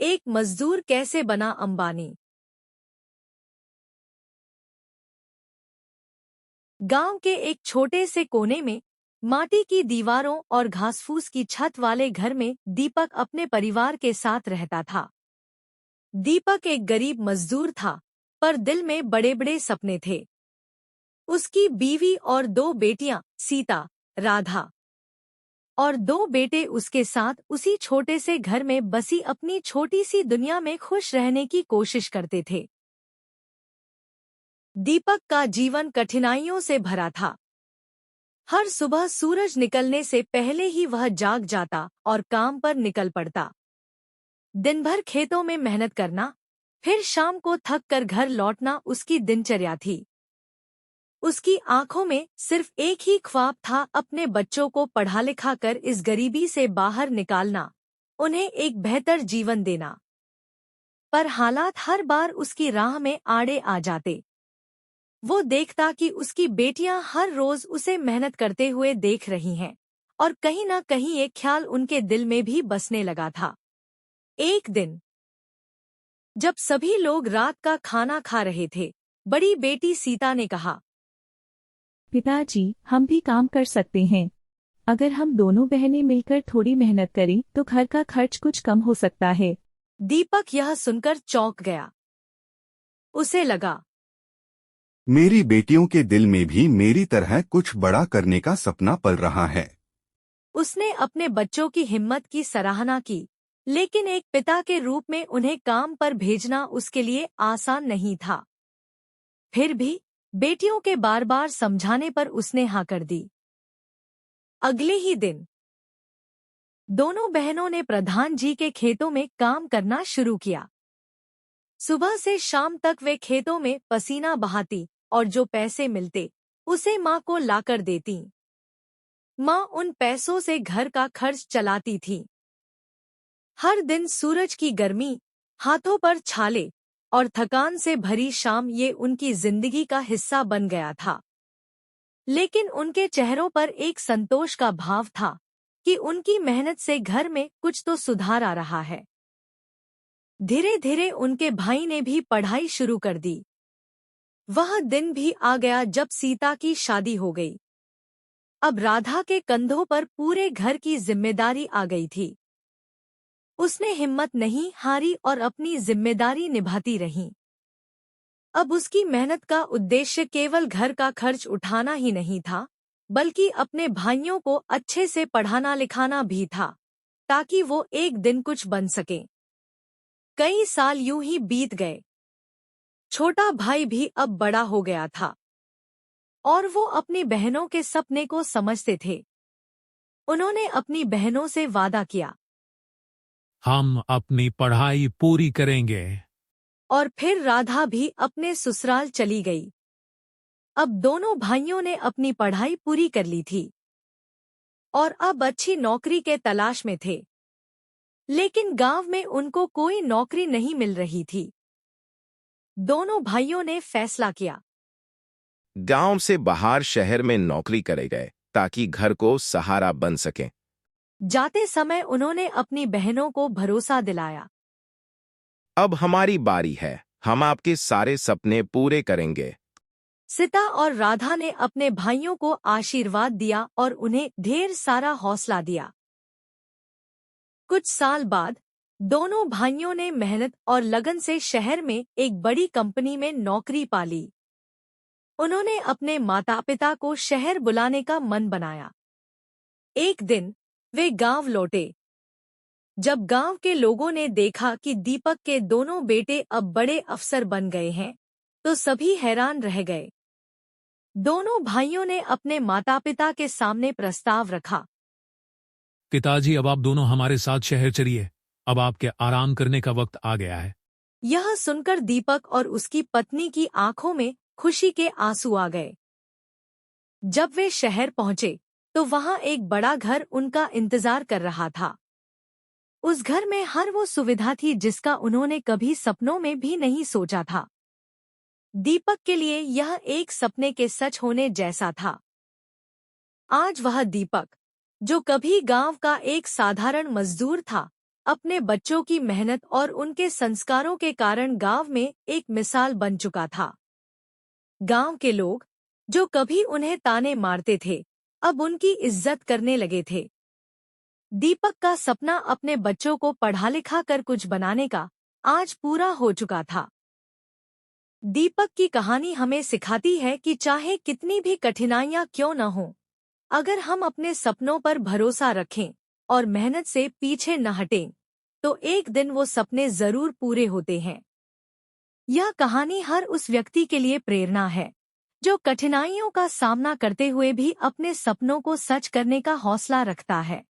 एक मजदूर कैसे बना अंबानी। गांव के एक छोटे से कोने में माटी की दीवारों और घासफूस की छत वाले घर में दीपक अपने परिवार के साथ रहता था। दीपक एक गरीब मजदूर था, पर दिल में बड़े बड़े सपने थे। उसकी बीवी और दो बेटियां सीता, राधा और दो बेटे उसके साथ उसी छोटे से घर में बसी अपनी छोटी सी दुनिया में खुश रहने की कोशिश करते थे। दीपक का जीवन कठिनाइयों से भरा था। हर सुबह सूरज निकलने से पहले ही वह जाग जाता और काम पर निकल पड़ता। दिन भर खेतों में मेहनत करना, फिर शाम को थक कर घर लौटना उसकी दिनचर्या थी। उसकी आंखों में सिर्फ एक ही ख्वाब था, अपने बच्चों को पढ़ा लिखा कर इस गरीबी से बाहर निकालना, उन्हें एक बेहतर जीवन देना। पर हालात हर बार उसकी राह में आड़े आ जाते। वो देखता कि उसकी बेटियां हर रोज उसे मेहनत करते हुए देख रही हैं, और कहीं न कहीं एक ख्याल उनके दिल में भी बसने लगा था। एक दिन जब सभी लोग रात का खाना खा रहे थे, बड़ी बेटी सीता ने कहा, पिताजी, हम भी काम कर सकते हैं। अगर हम दोनों बहनें मिलकर थोड़ी मेहनत करें तो घर का खर्च कुछ कम हो सकता है। दीपक यह सुनकर चौंक गया। उसे लगा, मेरी बेटियों के दिल में भी मेरी तरह कुछ बड़ा करने का सपना पल रहा है। उसने अपने बच्चों की हिम्मत की सराहना की, लेकिन एक पिता के रूप में उन्हें काम पर भेजना उसके लिए आसान नहीं था। फिर भी बेटियों के बार बार समझाने पर उसने हाँ कर दी। अगले ही दिन दोनों बहनों ने प्रधान जी के खेतों में काम करना शुरू किया। सुबह से शाम तक वे खेतों में पसीना बहाती और जो पैसे मिलते उसे माँ को लाकर देती। माँ उन पैसों से घर का खर्च चलाती थी। हर दिन सूरज की गर्मी, हाथों पर छाले और थकान से भरी शाम ये उनकी जिंदगी का हिस्सा बन गया था। लेकिन उनके चेहरों पर एक संतोष का भाव था कि उनकी मेहनत से घर में कुछ तो सुधार आ रहा है। धीरे धीरे उनके भाई ने भी पढ़ाई शुरू कर दी। वह दिन भी आ गया जब सीता की शादी हो गई। अब राधा के कंधों पर पूरे घर की जिम्मेदारी आ गई थी। उसने हिम्मत नहीं हारी और अपनी जिम्मेदारी निभाती रही। अब उसकी मेहनत का उद्देश्य केवल घर का खर्च उठाना ही नहीं था, बल्कि अपने भाइयों को अच्छे से पढ़ाना लिखाना भी था, ताकि वो एक दिन कुछ बन सके। कई साल यूं ही बीत गए। छोटा भाई भी अब बड़ा हो गया था और वो अपनी बहनों के सपने को समझते थे। उन्होंने अपनी बहनों से वादा किया, हम अपनी पढ़ाई पूरी करेंगे। और फिर राधा भी अपने ससुराल चली गई। अब दोनों भाइयों ने अपनी पढ़ाई पूरी कर ली थी और अब अच्छी नौकरी के तलाश में थे। लेकिन गांव में उनको कोई नौकरी नहीं मिल रही थी। दोनों भाइयों ने फैसला किया, गांव से बाहर शहर में नौकरी करे गए ताकि घर को सहारा बन सके। जाते समय उन्होंने अपनी बहनों को भरोसा दिलाया, अब हमारी बारी है, हम आपके सारे सपने पूरे करेंगे। सीता और राधा ने अपने भाइयों को आशीर्वाद दिया और उन्हें ढेर सारा हौसला दिया। कुछ साल बाद दोनों भाइयों ने मेहनत और लगन से शहर में एक बड़ी कंपनी में नौकरी पा ली। उन्होंने अपने माता पिता को शहर बुलाने का मन बनाया। एक दिन वे गांव लौटे। जब गांव के लोगों ने देखा कि दीपक के दोनों बेटे अब बड़े अफसर बन गए हैं, तो सभी हैरान रह गए। दोनों भाइयों ने अपने माता पिता के सामने प्रस्ताव रखा, पिताजी, अब आप दोनों हमारे साथ शहर चलिए। अब आपके आराम करने का वक्त आ गया है। यह सुनकर दीपक और उसकी पत्नी की आंखों में खुशी के आंसू आ गए। जब वे शहर पहुंचे तो वहां एक बड़ा घर उनका इंतजार कर रहा था। उस घर में हर वो सुविधा थी जिसका उन्होंने कभी सपनों में भी नहीं सोचा था। दीपक के लिए यह एक सपने के सच होने जैसा था। आज वह दीपक, जो कभी गांव का एक साधारण मजदूर था, अपने बच्चों की मेहनत और उनके संस्कारों के कारण गांव में एक मिसाल बन चुका था। गांव के लोग, जो कभी उन्हें ताने मारते थे, अब उनकी इज्जत करने लगे थे। दीपक का सपना अपने बच्चों को पढ़ा लिखा कर कुछ बनाने का आज पूरा हो चुका था। दीपक की कहानी हमें सिखाती है कि चाहे कितनी भी कठिनाइयां क्यों न हों, अगर हम अपने सपनों पर भरोसा रखें और मेहनत से पीछे न हटें, तो एक दिन वो सपने जरूर पूरे होते हैं। यह कहानी हर उस व्यक्ति के लिए प्रेरणा है, जो कठिनाइयों का सामना करते हुए भी अपने सपनों को सच करने का हौसला रखता है।